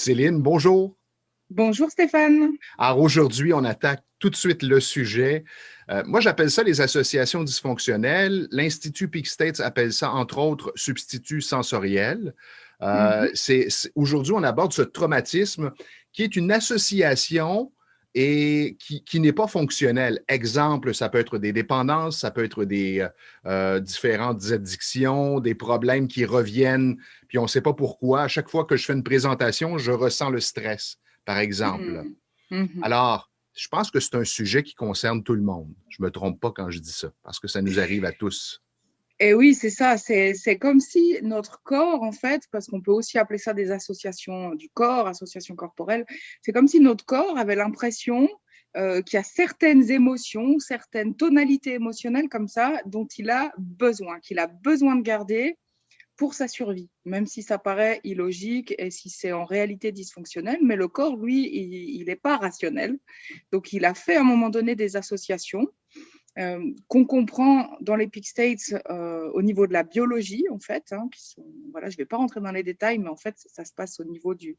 Céline, bonjour. Bonjour Stéphane. Alors aujourd'hui, on attaque tout de suite le sujet. Moi, j'appelle ça les associations dysfonctionnelles. L'Institut Peak States appelle ça, entre autres, substitut sensoriel. Mhm, Aujourd'hui, on aborde ce traumatisme qui est une association et qui n'est pas fonctionnelle. Exemple, ça peut être des dépendances, ça peut être des différentes addictions, des problèmes qui reviennent, puis on ne sait pas pourquoi. À chaque fois que je fais une présentation, je ressens le stress, par exemple. mhm, mhm. Alors, je pense que c'est un sujet qui concerne tout le monde. Je ne me trompe pas quand je dis ça, parce que ça nous arrive à tous. Et oui, c'est ça. C'est comme si notre corps, en fait, parce qu'on peut aussi appeler ça des associations du corps, associations corporelles, c'est comme si notre corps avait l'impression qu'il y a certaines émotions, certaines tonalités émotionnelles comme ça, dont il a besoin, qu'il a besoin de garder pour sa survie, même si ça paraît illogique et si c'est en réalité dysfonctionnel, mais le corps, lui, il n'est pas rationnel. Donc, il a fait à un moment donné des associations qu'on comprend dans les peak states au niveau de la biologie, en fait. Hein, qui sont, voilà, je ne vais pas rentrer dans les détails, mais en fait, ça se passe au niveau du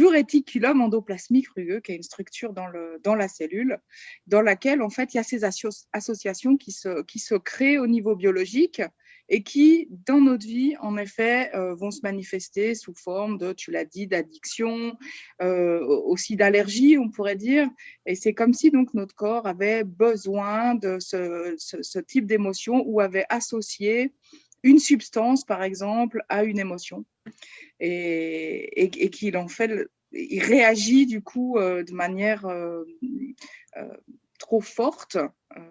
réticulum endoplasmique rugueux, qui est une structure dans la cellule, dans laquelle, en fait, il y a ces associations qui se créent au niveau biologique et qui, dans notre vie, en effet, vont se manifester sous forme de, tu l'as dit, d'addiction, aussi d'allergie, on pourrait dire. Et c'est comme si donc notre corps avait besoin de ce type d'émotion ou avait associé une substance, par exemple, à une émotion et qu'il en fait, il réagit du coup de manière euh, trop forte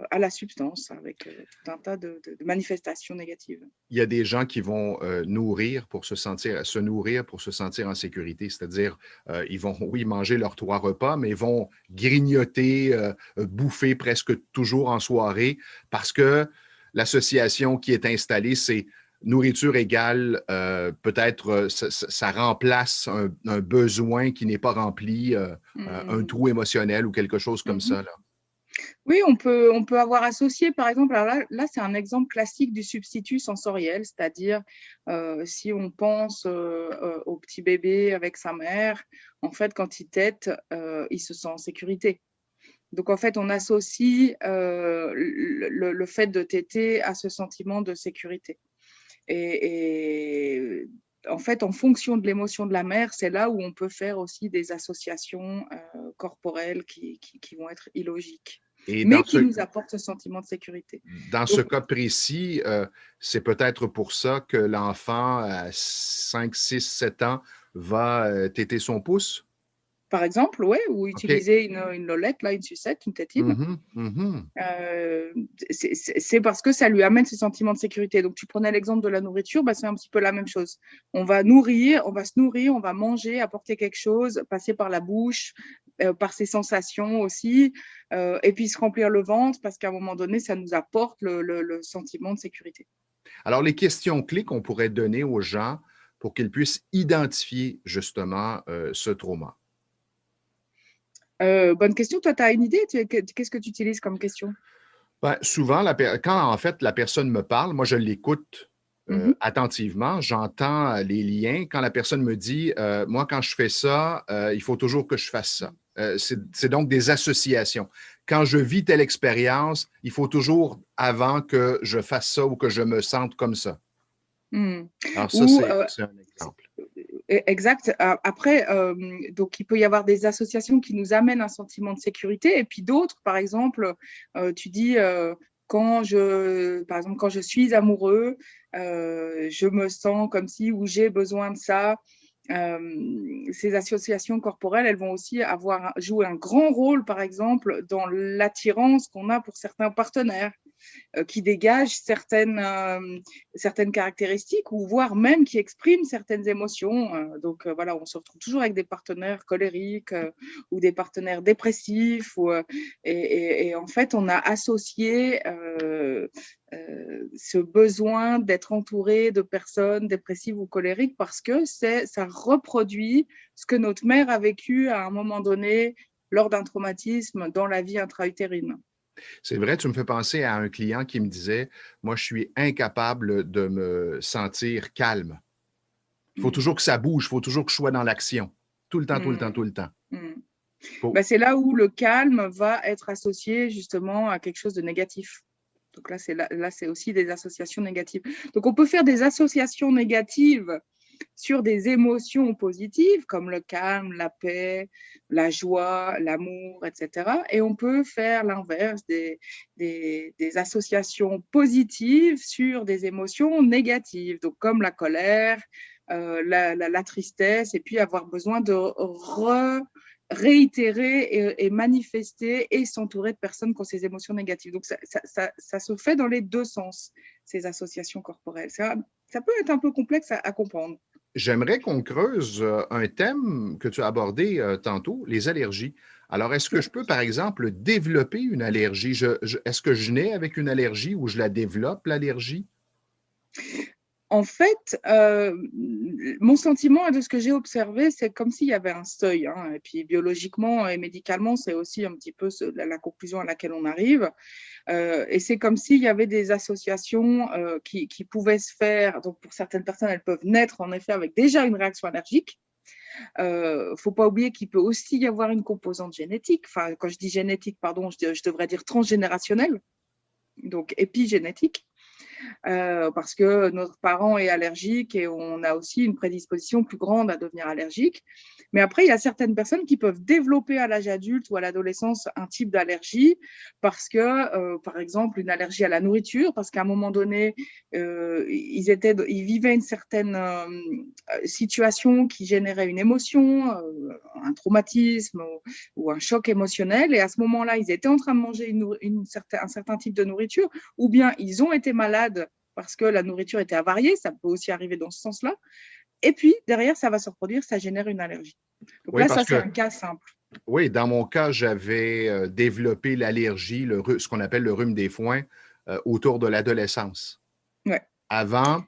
à la substance avec tout un tas de manifestations négatives. Il y a des gens qui vont se nourrir pour se sentir en sécurité. C'est-à-dire, ils vont, oui, manger leurs 3 repas, mais ils vont grignoter, bouffer presque toujours en soirée parce que l'association qui est installée, c'est nourriture égale, peut-être ça remplace un besoin qui n'est pas rempli, un Mmh. trou émotionnel ou quelque chose comme Mmh. ça, là. Oui, on peut avoir associé, par exemple, alors là c'est un exemple classique du substitut sensoriel, c'est-à-dire si on pense au petit bébé avec sa mère, en fait, quand il tète, il se sent en sécurité. Donc, en fait, on associe le fait de téter à ce sentiment de sécurité. Et en fait, en fonction de l'émotion de la mère, c'est là où on peut faire aussi des associations corporelles qui vont être illogiques, Et mais qui nous apportent ce sentiment de sécurité. dans ce Donc, cas précis, c'est peut-être pour ça que l'enfant à 5, 6, 7 ans va téter son pouce. par exemple, ouais, ou OK. utiliser une lolette, là, une sucette, une tétine. Mhm, mhm. Euh, c'est parce que ça lui amène ce sentiment de sécurité. Donc, tu prenais l'exemple de la nourriture, bah, c'est un petit peu la même chose. On va se nourrir, on va manger, apporter quelque chose, passer par la bouche, par ses sensations aussi, et puis se remplir le ventre parce qu'à un moment donné, ça nous apporte le sentiment de sécurité. Alors, les questions clés qu'on pourrait donner aux gens pour qu'ils puissent identifier justement ce trauma. Bonne question. Toi, tu as une idée? Qu'est-ce que tu utilises comme question? Ben, souvent, quand en fait la personne me parle, moi je l'écoute Mhm. attentivement, j'entends les liens. Quand la personne me dit, moi quand je fais ça, il faut toujours que je fasse ça. C'est donc des associations. Quand je vis telle expérience, il faut toujours avant que je fasse ça ou que je me sente comme ça. Mhm. Alors ça, Ou c'est un exemple. Exact. Après, donc il peut y avoir des associations qui nous amènent un sentiment de sécurité, et puis d'autres, par exemple, tu dis par exemple, quand je suis amoureux, je me sens comme si ou j'ai besoin de ça. Ces associations corporelles, elles vont aussi jouer un grand rôle, par exemple, dans l'attirance qu'on a pour certains partenaires qui dégagent certaines caractéristiques ou voire même qui expriment certaines émotions. Donc voilà, on se retrouve toujours avec des partenaires colériques ou des partenaires dépressifs. Et en fait, on a associé ce besoin d'être entouré de personnes dépressives ou colériques parce que ça reproduit ce que notre mère a vécu à un moment donné lors d'un traumatisme dans la vie intra-utérine. C'est vrai, tu me fais penser à un client qui me disait, moi je suis incapable de me sentir calme. Il faut Mmh. toujours que ça bouge, il faut toujours que je sois dans l'action. Tout le temps, tout le temps, Hmm. tout le temps. Hmm. Faut- Bah, c'est là où le calme va être associé justement à quelque chose de négatif. Donc là, c'est aussi des associations négatives. Donc on peut faire des associations négatives sur des émotions positives comme le calme, la paix, la joie, l'amour, etc. Et on peut faire l'inverse, des associations positives sur des émotions négatives, donc comme la colère, la tristesse, et puis avoir besoin de réitérer et manifester et s'entourer de personnes qui ont ces émotions négatives. Donc, ça se fait dans les deux sens, ces associations corporelles. Ça peut être un peu complexe à comprendre. J'aimerais qu'on creuse un thème que tu as abordé tantôt, les allergies. Alors, est-ce que je peux, par exemple, développer une allergie? Est-ce que je nais avec une allergie ou je la développe, l'allergie? En fait, mon sentiment de ce que j'ai observé, c'est comme s'il y avait un seuil. Hein. Et puis biologiquement et médicalement, c'est aussi un petit peu la conclusion à laquelle on arrive. Et c'est comme s'il y avait des associations qui pouvaient se faire. Donc pour certaines personnes, elles peuvent naître en effet avec déjà une réaction allergique. Faut pas oublier qu'il peut aussi y avoir une composante génétique. Enfin, quand je dis génétique, pardon, je devrais dire transgénérationnelle, donc épigénétique. Parce que notre parent est allergique et on a aussi une prédisposition plus grande à devenir allergique. Mais après, il y a certaines personnes qui peuvent développer à l'âge adulte ou à l'adolescence un type d'allergie parce que, par exemple, une allergie à la nourriture, parce qu'à un moment donné, ils vivaient une certaine situation qui générait une émotion, un traumatisme ou un choc émotionnel. Et à ce moment-là, ils étaient en train de manger un certain type de nourriture, ou bien ils ont été malades parce que la nourriture était avariée, ça peut aussi arriver dans ce sens-là. Et puis, derrière, ça va se reproduire, ça génère une allergie. Donc Oui, là, parce ça, c'est que, un cas simple. oui, dans mon cas, j'avais développé l'allergie, ce qu'on appelle le rhume des foins, autour de l'adolescence. Ouais. Avant,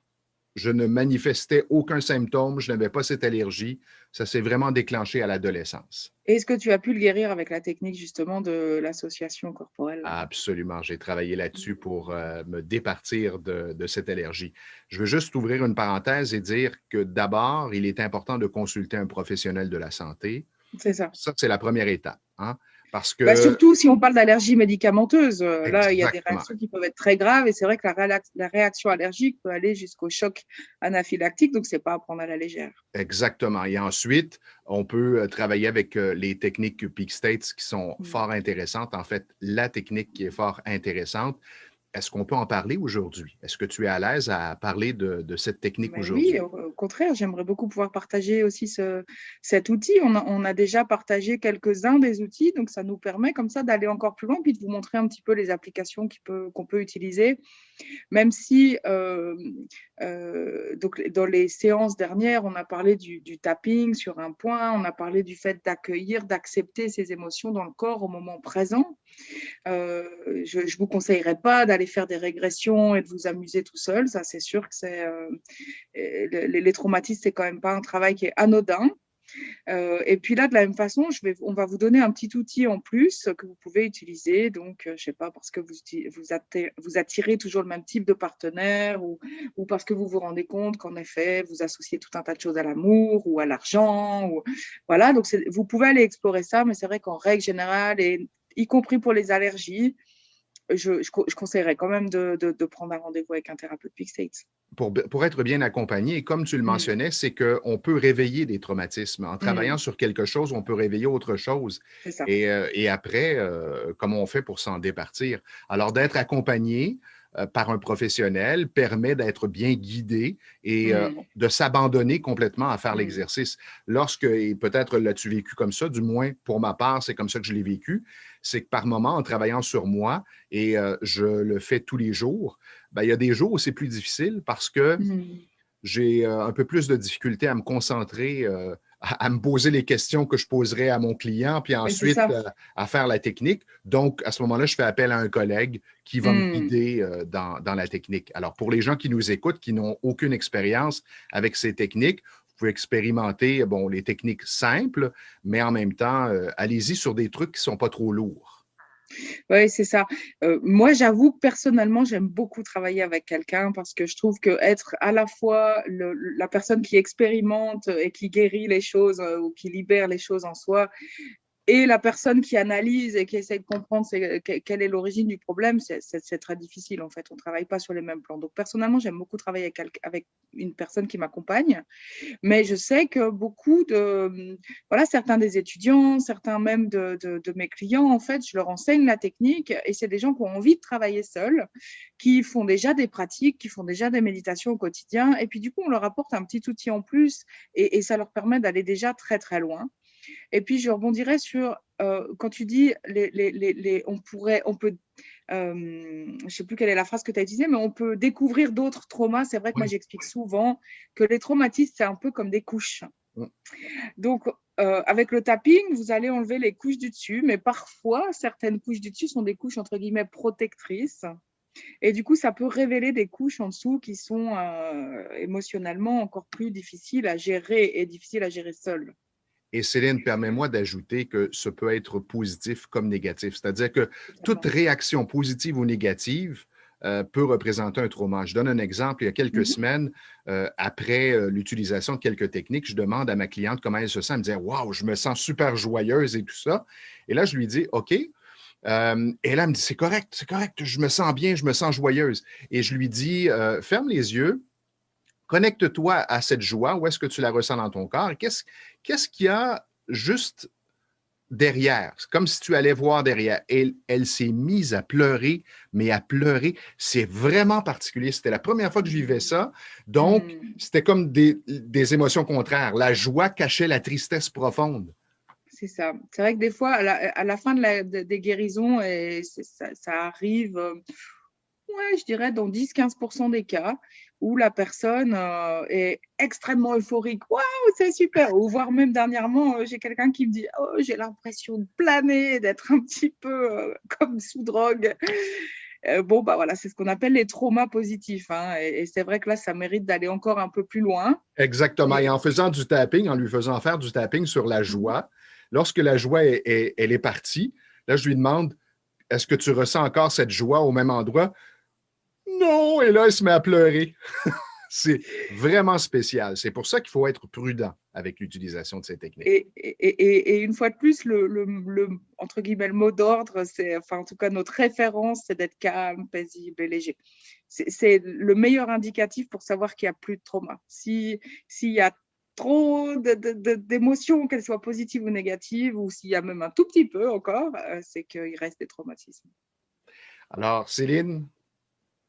je ne manifestais aucun symptôme, je n'avais pas cette allergie. Ça s'est vraiment déclenché à l'adolescence. Est-ce que tu as pu le guérir avec la technique, justement, de l'association corporelle? Absolument. J'ai travaillé là-dessus pour me départir de cette allergie. Je veux juste ouvrir une parenthèse et dire que d'abord, il est important de consulter un professionnel de la santé. C'est ça. Ça, c'est la première étape, hein, parce Bah, que, surtout si on parle d'allergie médicamenteuse, là, il y a des exactement, réactions qui peuvent être très graves et c'est vrai que la réaction allergique peut aller jusqu'au choc anaphylactique, donc c'est pas à prendre à la légère. exactement. Et ensuite, on peut travailler avec les techniques Peak States qui sont Mm. fort intéressantes. En fait, la technique qui est fort intéressante. Est-ce qu'on peut en parler aujourd'hui? Est-ce que tu es à l'aise à parler de cette technique Mais oui, aujourd'hui? au contraire, j'aimerais beaucoup pouvoir partager aussi cet outil. On a déjà partagé quelques-uns des outils, donc ça nous permet comme ça d'aller encore plus loin, puis de vous montrer un petit peu les applications qu'on peut utiliser. Même si, donc, dans les séances dernières, on a parlé du tapping sur un point, on a parlé du fait d'accueillir, d'accepter ses émotions dans le corps au moment présent. Je ne vous conseillerais pas d'aller faire des régressions et de vous amuser tout seul. Ça, c'est sûr que les traumatismes, c'est quand même pas un travail qui est anodin. Et puis là, de la même façon, on va vous donner un petit outil en plus que vous pouvez utiliser. Donc, je ne sais pas, parce que vous attirez toujours le même type de partenaire ou parce que vous vous rendez compte qu'en effet, vous associez tout un tas de choses à l'amour ou à l'argent. Voilà, donc vous pouvez aller explorer ça, mais c'est vrai qu'en règle générale, et y compris pour les allergies, je conseillerais quand même de prendre un rendez-vous avec un thérapeute Peak States. Pour être bien accompagné, et comme tu le Mm, mentionnais, c'est qu'on peut réveiller des traumatismes. En travaillant mm, sur quelque chose, on peut réveiller autre chose. c'est ça. Et après, comment on fait pour s'en départir? Alors, d'être accompagné par un professionnel permet d'être bien guidé et Mm, de s'abandonner complètement à faire mm, l'exercice. Lorsque, et peut-être l'as-tu vécu comme ça, du moins pour ma part, c'est comme ça que je l'ai vécu, c'est que par moment, en travaillant sur moi, et je le fais tous les jours, ben, il y a des jours où c'est plus difficile parce que mm. j'ai un peu plus de difficulté à me concentrer, à me poser les questions que je poserais à mon client, puis Mais c'est ensuite ça. à faire la technique. Donc, à ce moment-là, je fais appel à un collègue qui va me Mm. guider dans la technique. Alors, pour les gens qui nous écoutent, qui n'ont aucune expérience avec ces techniques, vous pouvez expérimenter les techniques simples, mais en même temps, allez-y sur des trucs qui ne sont pas trop lourds. Oui, c'est ça. Moi, j'avoue que personnellement, j'aime beaucoup travailler avec quelqu'un parce que je trouve que être à la fois la personne qui expérimente et qui guérit les choses ou qui libère les choses en soi, et la personne qui analyse et qui essaie de comprendre quelle est l'origine du problème, c'est très difficile en fait. On ne travaille pas sur les mêmes plans. Donc personnellement, j'aime beaucoup travailler avec une personne qui m'accompagne. Mais je sais que beaucoup voilà, certains des étudiants, certains même de mes clients, en fait, je leur enseigne la technique et c'est des gens qui ont envie de travailler seuls, qui font déjà des pratiques, qui font déjà des méditations au quotidien. Et puis, du coup, on leur apporte un petit outil en plus et ça leur permet d'aller déjà très, très loin. Et puis, je rebondirais sur quand tu dis on peut je ne sais plus quelle est la phrase que tu as utilisée, mais on peut découvrir d'autres traumas. C'est vrai que moi, Oui. j'explique souvent que les traumatismes, c'est un peu comme des couches. Donc, avec le tapping, vous allez enlever les couches du dessus, mais parfois, certaines couches du dessus sont des couches, entre guillemets, protectrices. Et du coup, ça peut révéler des couches en dessous qui sont émotionnellement encore plus difficiles à gérer et difficiles à gérer seules. Et Céline, permets-moi d'ajouter que ce peut être positif comme négatif. C'est-à-dire que toute Totalement. réaction positive ou négative peut représenter un trauma. Je donne un exemple. Il y a quelques Mhm. semaines, après l'utilisation de quelques techniques, je demande à ma cliente comment elle se sent. Elle me dit « Wow, je me sens super joyeuse et tout ça. » Et là, je lui dis « OK. » Et là, elle me dit « c'est correct, je me sens bien, je me sens joyeuse. » Et je lui dis Ferme les yeux, connecte-toi à cette joie, où est-ce que tu la ressens dans ton corps? Qu'est-ce qu'il y a juste derrière? C'est comme si tu allais voir derrière. Et elle s'est mise à pleurer, mais à pleurer. C'est vraiment particulier. C'était la première fois que je vivais ça. Donc, Mm. c'était comme des émotions contraires. La joie cachait la tristesse profonde. C'est ça. C'est vrai que des fois, à la fin des guérisons, et ça arrive, ouais, je dirais dans 10-15% des cas, où la personne est extrêmement euphorique. Waouh, c'est super! Ou voire même dernièrement, j'ai quelqu'un qui me dit oh, j'ai l'impression de planer, d'être un petit peu comme sous drogue. Bon, bah voilà, c'est ce qu'on appelle les traumas positifs. Hein, et c'est vrai que là, ça mérite d'aller encore un peu plus loin. Exactement. Et Et... en faisant du tapping, en lui faisant faire du tapping sur la Mhm. joie, lorsque la joie elle est partie, là, je lui demande, est-ce que tu ressens encore cette joie au même endroit? Non! Et là, elle se met à pleurer. C'est vraiment spécial. C'est pour ça qu'il faut être prudent avec l'utilisation de ces techniques. Et une fois de plus, entre guillemets, le mot d'ordre, c'est, enfin, en tout cas, notre référence, c'est d'être calme, paisible et léger. C'est le meilleur indicatif pour savoir qu'il n'y a plus de trauma. S'il y a trop d'émotions, qu'elles soient positives ou négatives, ou s'il y a même un tout petit peu encore, c'est qu'il reste des traumatismes. Alors, Céline,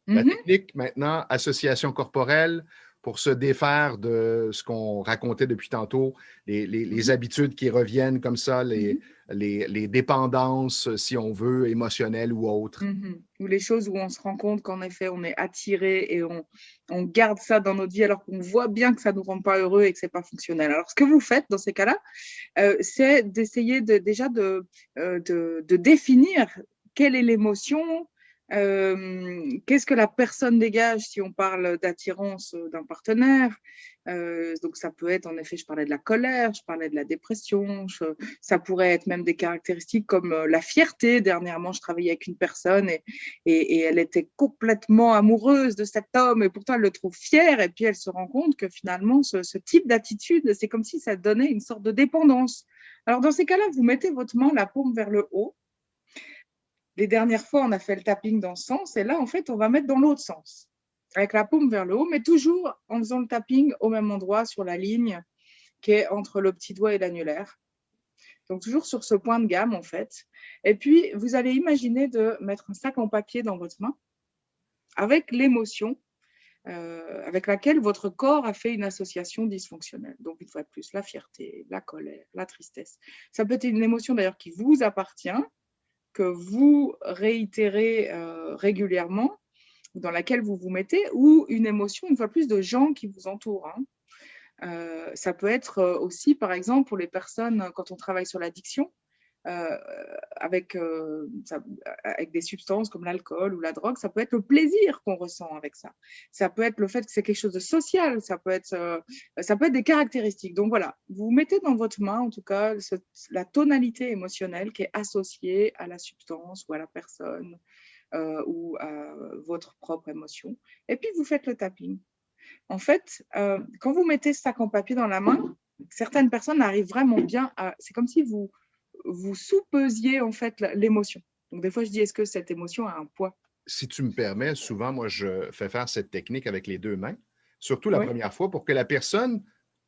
la Mhm, technique maintenant, association corporelle, pour se défaire de ce qu'on racontait depuis tantôt, les mhm, habitudes qui reviennent comme ça, mhm. les dépendances, si on veut, émotionnelles ou autres. Ou les choses où on se rend compte qu'en effet, on est attiré et on garde ça dans notre vie alors qu'on voit bien que ça ne nous rend pas heureux et que ce n'est pas fonctionnel. Alors, ce que vous faites dans ces cas-là, c'est d'essayer déjà de définir quelle est l'émotion, qu'est-ce que la personne dégage si on parle d'attirance d'un partenaire. Donc ça peut être, en effet, je parlais de la colère, je parlais de la dépression, ça pourrait être même des caractéristiques comme la fierté. Dernièrement, je travaillais avec une personne et elle était complètement amoureuse de cet homme et pourtant elle le trouve fier et puis elle se rend compte que finalement ce type d'attitude, c'est comme si ça donnait une sorte de dépendance. Alors dans ces cas-là, vous mettez votre main, la paume vers le haut. Les dernières fois, on a fait le tapping dans ce sens et là, en fait, on va mettre dans l'autre sens avec la paume vers le haut, mais toujours en faisant le tapping au même endroit sur la ligne qui est entre le petit doigt et l'annulaire. Donc toujours sur ce point de gamme en fait. Et puis vous allez imaginer de mettre un sac en papier dans votre main avec l'émotion avec laquelle votre corps a fait une association dysfonctionnelle. Donc une fois de plus, la fierté, la colère, la tristesse. Ça peut être une émotion d'ailleurs qui vous appartient, que vous réitérez régulièrement, dans laquelle vous vous mettez, ou une émotion, une fois plus, de gens qui vous entourent. Hein. Ça peut être aussi, par exemple, pour les personnes, quand on travaille sur l'addiction, euh, avec des substances comme l'alcool ou la drogue, ça peut être le plaisir qu'on ressent avec ça. Ça peut être le fait que c'est quelque chose de social, ça peut être des caractéristiques. Donc voilà, vous mettez dans votre main, en tout cas, la tonalité émotionnelle qui est associée à la substance ou à la personne ou à votre propre émotion. Et puis, vous faites le tapping. En fait, quand vous mettez ce sac en papier dans la main, certaines personnes arrivent vraiment bien à… C'est comme si vous soupesiez en fait l'émotion. Donc, des fois, je dis, est-ce que cette émotion a un poids? Si tu me permets, souvent, moi, je fais faire cette technique avec les deux mains, surtout la Oui, première fois, pour que la personne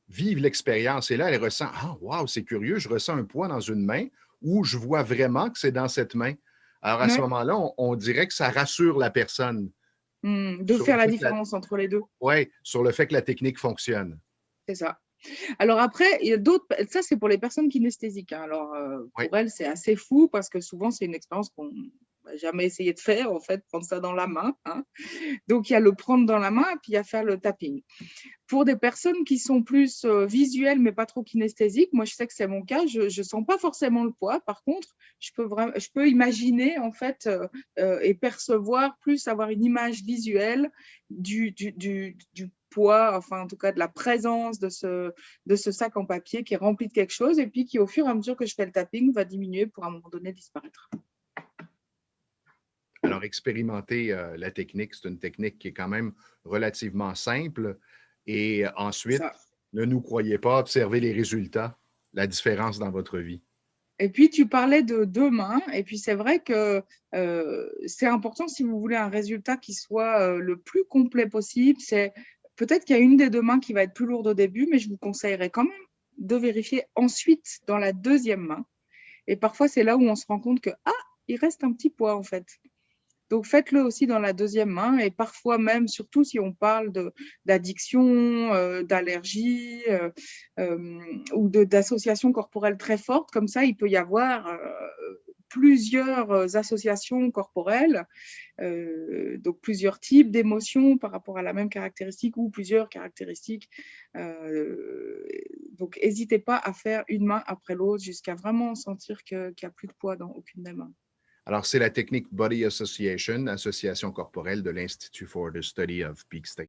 vive l'expérience. Et là, elle ressent, ah, wow, c'est curieux, je ressens un poids dans une main ou je vois vraiment que c'est dans cette main. Alors, à ce ouais. moment-là, on dirait que ça rassure la personne De sur le faire la fait que la, différence entre les deux, ouais, sur le fait que la technique fonctionne. c'est ça. Alors après, il y a d'autres, ça c'est pour les personnes kinesthésiques, hein. Alors Oui. pour elles, c'est assez fou parce que souvent c'est une expérience qu'on n'a jamais essayé de faire, en fait, prendre ça dans la main, hein. Donc il y a le prendre dans la main et puis il y a faire le tapping. Pour des personnes qui sont plus visuelles mais pas trop kinesthésiques, moi je sais que c'est mon cas, je ne sens pas forcément le poids. Par contre, je peux imaginer en fait et percevoir, plus avoir une image visuelle du poids, enfin en tout cas de la présence de ce sac en papier qui est rempli de quelque chose et puis qui au fur et à mesure que je fais le tapping va diminuer pour à un moment donné disparaître. Alors, expérimenter la technique, c'est une technique qui est quand même relativement simple. Et ensuite, Ça. ne nous croyez pas, observez les résultats, la différence dans votre vie. Et puis, tu parlais de deux mains. Et puis, c'est vrai que c'est important si vous voulez un résultat qui soit le plus complet possible. C'est peut-être qu'il y a une des deux mains qui va être plus lourde au début, mais je vous conseillerais quand même de vérifier ensuite dans la deuxième main. Et parfois, c'est là où on se rend compte que, ah, il reste un petit poids en fait. Donc, faites-le aussi dans la deuxième main et parfois même, surtout si on parle d'addiction, d'allergie ou d'associations corporelles très fortes, comme ça, il peut y avoir plusieurs associations corporelles, donc plusieurs types d'émotions par rapport à la même caractéristique ou plusieurs caractéristiques. Donc, n'hésitez pas à faire une main après l'autre jusqu'à vraiment sentir qu'il n'y a plus de poids dans aucune des mains. Alors, c'est la technique Body Association, association corporelle de l'Institut for the Study of Peak State.